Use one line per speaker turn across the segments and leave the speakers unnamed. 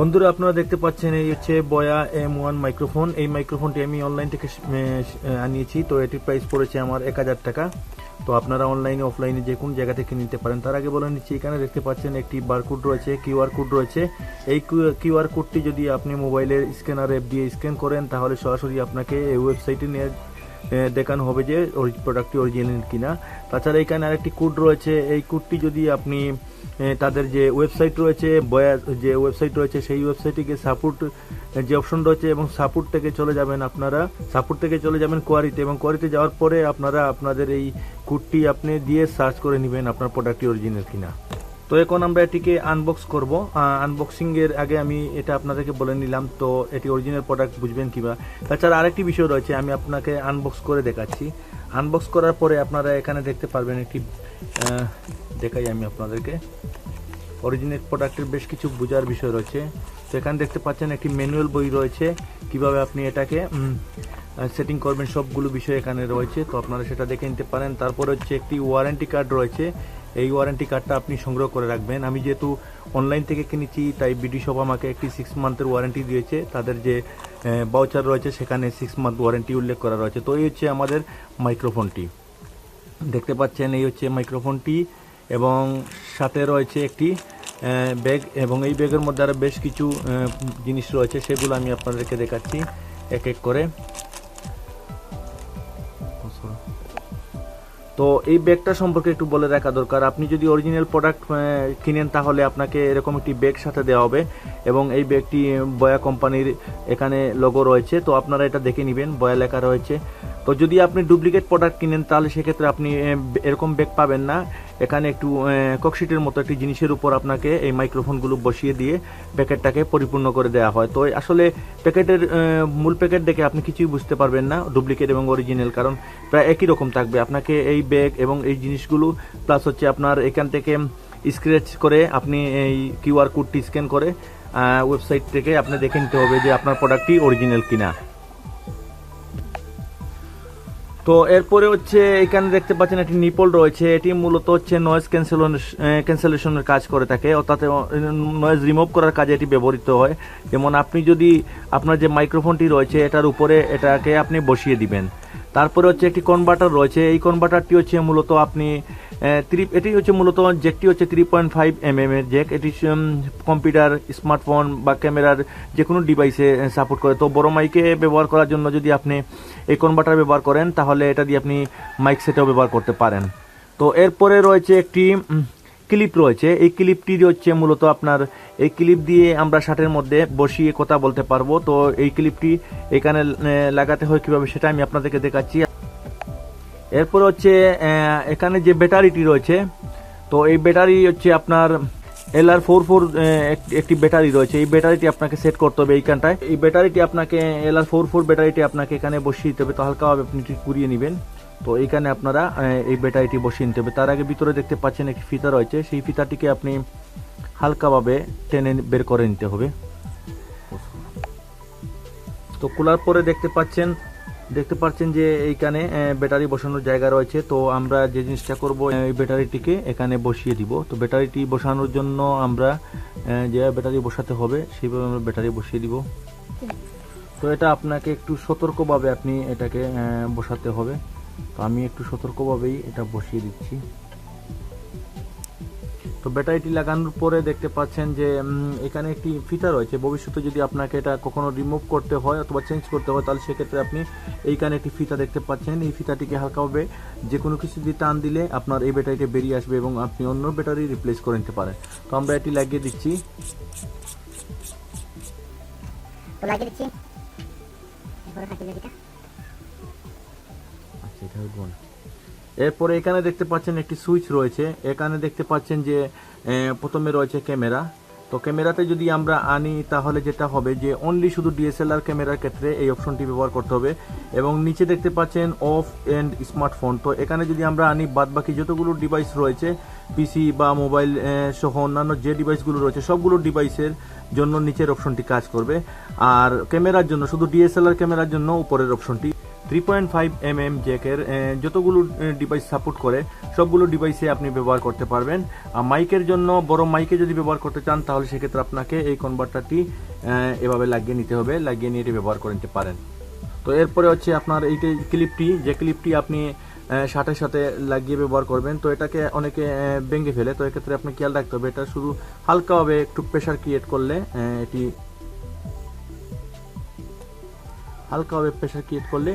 বন্ধুরা আপনারা দেখতে পাচ্ছেন এই হচ্ছে Boya-M1 মাইক্রোফোন। এই মাইক্রোফোনটি আমি অনলাইন থেকে আনিয়েছি। তো এটির প্রাইস পড়েছে আমার 1000 টাকা। তো আপনারা অনলাইনে অফলাইনে যে কোনো জায়গা থেকে নিতে পারেন। তার আগে বলে নিচ্ছি, এখানে দেখতে পাচ্ছেন একটি বারকোড রয়েছে, কিউআর কোড রয়েছে। এই কিউআর কোডটি যদি আপনি মোবাইলের স্ক্যানার অ্যাপ দিয়ে স্ক্যান করেন তাহলে সরাসরি আপনাকে এই ওয়েবসাইটে নিয়ে দেখানো হবে যে প্রোডাক্টটি অরিজিনাল কিনা। তাছাড়া এখানে আরেকটি কোড রয়েছে। এই কোডটি যদি আপনি তাদের যে ওয়েবসাইট রয়েছে, বয়া যে ওয়েবসাইট রয়েছে, সেই ওয়েবসাইটে গিয়ে সাপোর্ট যে অপশন রয়েছে এবং সাপোর্ট থেকে চলে যাবেন কোয়ারিতে, এবং কোয়ারিতে যাওয়ার পরে আপনারা আপনাদের এই কোডটি আপনি দিয়ে সার্চ করে নেবেন আপনার প্রোডাক্টটি অরিজিনাল কিনা। তো এখন আমরা এটিকে আনবক্স করব। আনবক্সিং এর আগে আমি এটা আপনাদেরকে বলে নিলাম, তো এটি অরিজিনাল প্রোডাক্ট বুঝবেন কিবা। তাছাড়া আরেকটি বিষয় রয়েছে, আমি আপনাকে আনবক্স করে দেখাচ্ছি। আনবক্স করার পরে আপনারা এখানে দেখতে পারবেন একটি দেখাই আমি আপনাদেরকে। অরিজিনাল প্রোডাক্টের বেশ কিছু বোঝার বিষয় রয়েছে। তো এখানে দেখতে পাচ্ছেন একটি ম্যানুয়াল বই রয়েছে, কিভাবে আপনি এটাকে সেটিং করবেন, সবগুলো বিষয় এখানে রয়েছে। তো আপনারা সেটা দেখে নিতে পারেন। তারপরে হচ্ছে একটি ওয়ারেন্টি কার্ড রয়েছে। এই ওয়ারেন্টি কার্ডটা আপনি সংগ্রহ করে রাখবেন। আমি যেহেতু অনলাইন থেকে কিনেছি তাই বিডি শপ আমাকে একটি 6 মান্থের ওয়ারেন্টি দিয়েছে। তাদের যে ভাউচার রয়েছে সেখানে 6 মান্থ ওয়ারেন্টি উল্লেখ করা রয়েছে। তো এই হচ্ছে আমাদের মাইক্রোফোনটি, দেখতে পাচ্ছেন এই হচ্ছে মাইক্রোফোনটি, এবং সাথে রয়েছে একটি ব্যাগ, এবং এই ব্যাগের মধ্যে আরও বেশ কিছু জিনিস রয়েছে, সেগুলো আমি আপনাদেরকে দেখাচ্ছি এক এক করে। তো এই ব্যাগটা সম্পর্কে একটু বলে রাখা দরকার। আপনি যদি অরিজিনাল প্রোডাক্ট কিনেন তাহলে আপনাকে এরকম একটি ব্যাগ সাথে দেওয়া হবে, এবং এই ব্যাগটি বয়া কোম্পানির এখানে লোগো রয়েছে। তো আপনারা এটা দেখে নেবেন, বয়া লেখা রয়েছে। তো যদি আপনি ডুপ্লিকেট প্রোডাক্ট কিনেন তাহলে সেক্ষেত্রে আপনি এরকম ব্যাগ পাবেন না। এখানে একটু ককশিটের মতো একটি জিনিসের উপর আপনাকে এই মাইক্রোফোনগুলো বসিয়ে দিয়ে প্যাকেটটাকে পরিপূর্ণ করে দেওয়া হয়। তো আসলে প্যাকেটের মূল প্যাকেট দেখে আপনি কিছুই বুঝতে পারবেন না ডুপ্লিকেট এবং অরিজিনাল, কারণ প্রায় একই রকম থাকবে। আপনাকে এই ব্যাগ এবং এই জিনিসগুলো প্লাস হচ্ছে আপনার এখান থেকে স্ক্র্যাচ করে আপনি এই কিউআর কোডটি স্ক্যান করে ওয়েবসাইট থেকে আপনি দেখে নিতে হবে যে আপনার প্রোডাক্টটি অরিজিনাল কিনা। তো এরপরে হচ্ছে এখানে দেখতে পাচ্ছেন একটি নিপল রয়েছে। এটি মূলত হচ্ছে নয়েজ ক্যান্সেলেশনের কাজ করে থাকে, অর্থাৎ নয়েজ রিমুভ করার কাজে এটি ব্যবহৃত হয়। যেমন আপনি যদি আপনার যে মাইক্রোফোনটি রয়েছে এটার উপরে এটাকে আপনি বসিয়ে দিবেন। তারপরে হচ্ছে একটি কনভার্টার রয়েছে। এই কনভার্টারটি হচ্ছে মূলত আপনি এটি হচ্ছে মূলত জ্যাকটি হচ্ছে 3.5 mm এর জ্যাক। এটি কম্পিউটার, স্মার্টফোন বা ক্যামেরার যে কোনো ডিভাইসে সাপোর্ট করে। তো বড় মাইকে ব্যবহার করার জন্য যদি আপনি এই কনভার্টার ব্যবহার করেন তাহলে এটা দিয়ে আপনি মাইক সেটও ব্যবহার করতে পারেন। তো এরপরে রয়েছে একটি ক্লিপ রয়েছে। এই ক্লিপটি হচ্ছে মূলত আপনার এই ক্লিপ দিয়ে আমরা শার্টের মধ্যে বসিয়ে কথা বলতে পারবো। তো এই ক্লিপটি এখানে লাগাতে হয় কিভাবে সেটা আমি আপনাদেরকে দেখাচ্ছি। এরপর হচ্ছে এখানে যে ব্যাটারিটি রয়েছে, তো এই ব্যাটারি হচ্ছে আপনার LR44 একটি ব্যাটারি রয়েছে। এই ব্যাটারিটি আপনাকে সেট করতে হবে এইখানটায়। এই ব্যাটারিটি আপনাকে LR44 ব্যাটারিটি আপনাকে এখানে বসিয়ে দিতে হবে। তো হালকাভাবে আপনি ঘুরিয়ে নেবেন। তো এইখানে আপনারা এই ব্যাটারিটি বসিয়ে নিতে হবে। তার আগে ভিতরে দেখতে পাচ্ছেন একটি ফিতা রয়েছে, সেই ফিতাটিকে আপনি হালকাভাবে টেনে বের করে নিতে হবে। তো খোলার পরে দেখতে পাচ্ছেন যে এইখানে ব্যাটারি বসানোর জায়গা রয়েছে। তো আমরা যে জিনিসটা করব, এই ব্যাটারিটিকে এখানে বসিয়ে দিব। তো ব্যাটারিটি বসানোর জন্য আমরা যে ব্যাটারি বসাতে হবে সেইভাবে আমরা ব্যাটারি বসিয়ে দিব। তো এটা আপনাকে একটু সতর্কভাবে আপনি এটাকে বসাতে হবে। তো আমি একটু সতর্কভাবেই এটা বসিয়ে দিচ্ছি। তো ব্যাটারিটি লাগানোর পরে দেখতে পাচ্ছেন যে এখানে একটি ফিতা রয়েছে। ভবিষ্যতে যদি আপনাকে এটা কখনো রিমুভ করতে হয় অথবা চেঞ্জ করতে হয় তাহলে সেক্ষেত্রে আপনি এইখানে একটি ফিতা দেখতে পাচ্ছেন। এই ফিতাটিকে হালকাভাবে যে কোনো কিছু দিয়ে টান দিলে আপনার এই ব্যাটারিটা বেরিয়ে আসবে এবং আপনি অন্য ব্যাটারি রিপ্লেস করে নিতে পারেন। তো আমরা এটি লাগিয়ে দিচ্ছি। আচ্ছা, এটা হলো। এরপরে এখানে দেখতে পাচ্ছেন একটি সুইচ রয়েছে। এখানে দেখতে পাচ্ছেন যে প্রথমে রয়েছে ক্যামেরা। তো ক্যামেরাতে যদি আমরা আনি তাহলে যেটা হবে যে অনলি শুধু DSLR ক্যামেরার ক্ষেত্রে এই অপশনটি ব্যবহার করতে হবে, এবং নিচে দেখতে পাচ্ছেন অফ এন্ড স্মার্টফোন। তো এখানে যদি আমরা আনি বাদবাকি যতগুলো ডিভাইস রয়েছে, পিসি বা মোবাইল সহ অন্যান্য যে ডিভাইসগুলো রয়েছে সবগুলো ডিভাইসের জন্য নিচের অপশনটি কাজ করবে, আর ক্যামেরার জন্য শুধু DSLR ক্যামেরার জন্য উপরের অপশনটি। 3.5 mm জ্যাকের যতগুলো ডিভাইস সাপোর্ট করে সবগুলো ডিভাইসে আপনি ব্যবহার করতে পারবেন। আর মাইকের জন্য বড় মাইকে যদি ব্যবহার করতে চান তাহলে সেক্ষেত্রে আপনাকে এই কনভার্টারটি এভাবে লাগিয়ে নিতে হবে, লাগিয়ে নিয়ে এটি ব্যবহার করে নিতে পারেন। তো এরপরে হচ্ছে আপনার এই ক্লিপটি আপনি শার্টের সাথে লাগিয়ে ব্যবহার করবেন। তো এটাকে অনেকে ভেঙে ফেলে, তো এক্ষেত্রে আপনি খেয়াল রাখতে হবে এটা শুধু হালকাভাবে একটু প্রেশার ক্রিয়েট করলে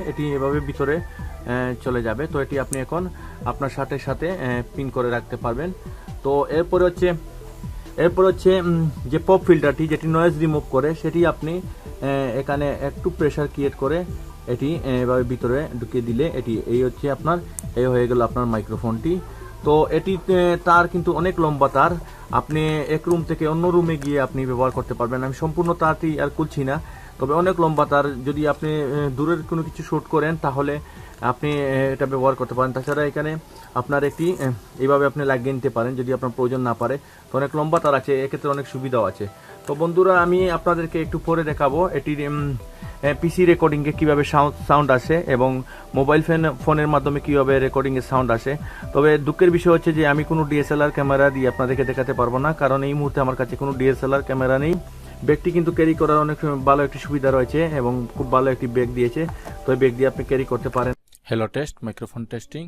এটি এভাবে ভিতরে চলে যাবে। তো এটি আপনি এখন আপনার শার্টের সাথে পিন করে রাখতে পারবেন। তো এরপরে হচ্ছে যে পপ ফিল্টারটি যেটি নয়েজ রিমুভ করে সেটি আপনি এখানে একটু প্রেশার ক্রিয়েট করে এটি এভাবে ভিতরে ঢুকিয়ে দিলে এই হচ্ছে আপনার হয়ে গেল আপনার মাইক্রোফোনটি। তো এটি তার কিন্তু অনেক লম্বা তার, আপনি এক রুম থেকে অন্য রুমে গিয়ে আপনি ব্যবহার করতে পারবেন। আমি সম্পূর্ণ তারটি আর খুলছি না, তবে অনেক লম্বা তার, যদি আপনি দূরের কোনো কিছু শ্যুট করেন তাহলে আপনি এটা ব্যবহার করতে পারেন। তাছাড়া এখানে আপনার একটি এইভাবে আপনি লাগিয়ে নিতে পারেন যদি আপনার প্রয়োজন না পারে। তো অনেক লম্বা তার আছে, এক্ষেত্রে অনেক সুবিধাও আছে। তো বন্ধুরা আমি আপনাদেরকে একটু পরে দেখাবো এটির পিসি রেকর্ডিংয়ে কীভাবে সাউন্ড আসে এবং মোবাইল ফোনের মাধ্যমে কীভাবে রেকর্ডিংয়ের সাউন্ড আসে। তবে দুঃখের বিষয় হচ্ছে যে আমি কোনো ডিএসএলআর ক্যামেরা দিয়ে আপনাদেরকে দেখাতে পারবো না, কারণ এই মুহূর্তে আমার কাছে কোনো ডিএসএলআর ক্যামেরা নেই। ব্যাগটি কিন্তু ক্যারি করার অনেক ভালো একটি সুবিধা রয়েছে এবং খুব ভালো একটি ব্যাগ দিয়েছে, তো এই ব্যাগ দিয়ে আপনি ক্যারি করতে পারেন।
Hello test, microphone testing,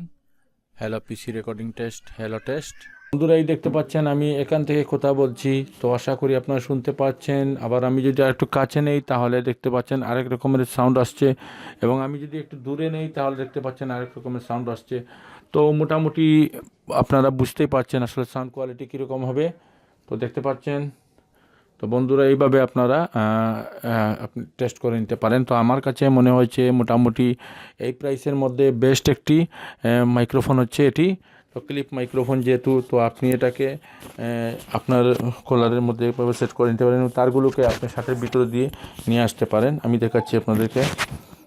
hello PC recording test, hello test. বন্ধুরা এই দেখতে পাচ্ছেন আমি এখান থেকে কথা বলছি, তো আশা করি আপনারা শুনতে পাচ্ছেন। আবার আমি যদি একটু কাছে নেই তাহলে দেখতে পাচ্ছেন আরেক রকমের সাউন্ড আসছে, এবং আমি যদি একটু দূরে নেই তাহলে দেখতে পাচ্ছেন আরেক রকমের সাউন্ড আসছে। তো মোটামুটি আপনারা বুঝতেই পারছেন আসলে সাউন্ড কোয়ালিটি কীরকম হবে, তো দেখতে পাচ্ছেন। তো বন্ধুরা এইভাবে আপনারা আপনি টেস্ট করে নিতে পারেন। তো আমার কাছে মনে হয়েছে মোটামুটি এই প্রাইসের মধ্যে বেস্ট একটি মাইক্রোফোন হচ্ছে এটি। তো ক্লিপ মাইক্রোফোন যেহেতু, তো আপনি এটাকে আপনার কলারের মধ্যে এভাবে সেট করে নিতে পারেন, তারগুলোকে আপনি শার্টের ভিতরে দিয়ে নিয়ে আসতে পারেন। আমি দেখাচ্ছি আপনাদেরকে,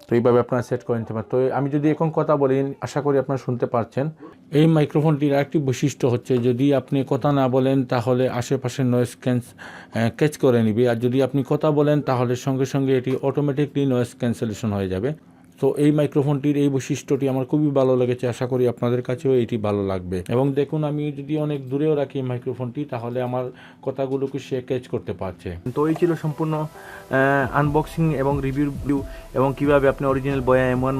তো এইভাবে আপনারা সেট করে নিতে পারেন। তো আমি যদি এখন কথা বলি আশা করি আপনারা শুনতে পাচ্ছেন। এই মাইক্রোফোনটির আরেকটি বৈশিষ্ট্য হচ্ছে যদি আপনি কথা না বলেন তাহলে আশেপাশের নয়েজ ক্যাচ করে নিবে, আর যদি আপনি কথা বলেন তাহলে সঙ্গে সঙ্গে এটি অটোমেটিকলি নয়েজ ক্যান্সেলেশন হয়ে যাবে। তো এই মাইক্রোফোনটির এই বৈশিষ্ট্যটি আমার খুবই ভালো লেগেছে, আশা করি আপনাদের কাছেও এটি ভালো লাগবে। এবং দেখুন আমি যদি অনেক দূরেও রাখি মাইক্রোফোনটি তাহলে আমার কথাগুলোকে সে ক্যাচ করতে পারছে।
তো এই ছিল সম্পূর্ণ আনবক্সিং এবং রিভিউ এবং কিভাবে আপনি অরিজিনাল BY-M1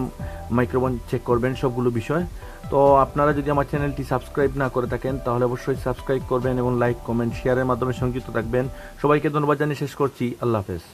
মাইক্রোফোন চেক করবেন সবগুলো বিষয়। তো আপনারা যদি আমার চ্যানেলটি সাবস্ক্রাইব না করে থাকেন তাহলে অবশ্যই সাবস্ক্রাইব করবেন এবং লাইক কমেন্ট শেয়ারের মাধ্যমে সংযুক্ত থাকবেন। সবাইকে ধন্যবাদ জানিয়ে শেষ করছি। আল্লাহ হাফেজ।